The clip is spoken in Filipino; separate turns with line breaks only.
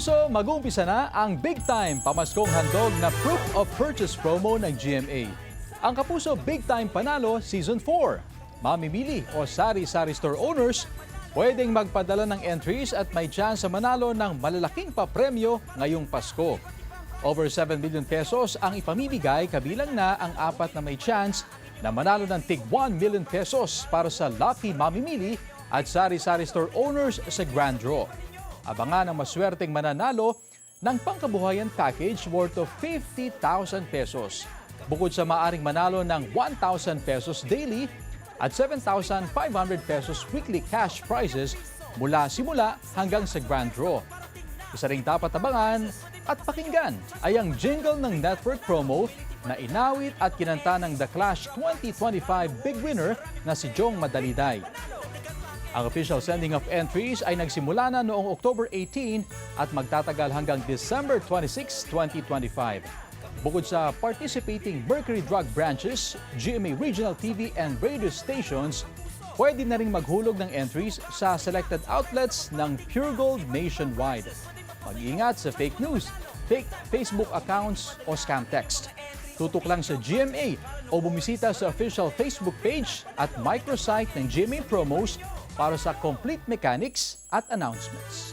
Kapuso, mag-uumpisa na ang big time pamaskong handog na proof of purchase promo ng GMA. Ang Kapuso Big Time Panalo Season 4. Mamimili o sari-sari store owners pwedeng magpadala ng entries at may chance sa manalo ng malalaking papremyo ngayong Pasko. Over 7 million pesos ang ipamimigay, kabilang na ang apat na may chance na manalo ng tig 1 million pesos para sa lucky mamimili at sari-sari store owners sa Grand Draw. Abangan ang maswerteng mananalo ng pangkabuhayan package worth of 50,000 pesos. Bukod sa maaring manalo ng 1,000 pesos daily at 7,500 pesos weekly cash prizes mula simula hanggang sa Grand Draw. Isa ring dapat abangan at pakinggan ay ang jingle ng network promo na inawit at kinanta ng The Clash 2025 Big Winner na si Jong Madaliday. Ang official sending of entries ay nagsimula na noong October 18 at magtatagal hanggang December 26, 2025. Bukod sa participating Mercury Drug branches, GMA Regional TV and radio stations, pwede na ring maghulog ng entries sa selected outlets ng Pure Gold nationwide. Mag-iingat sa fake news, fake Facebook accounts o scam text. Tutok lang sa GMA o bumisita sa official Facebook page at microsite ng GMA Promos para sa complete mechanics at announcements.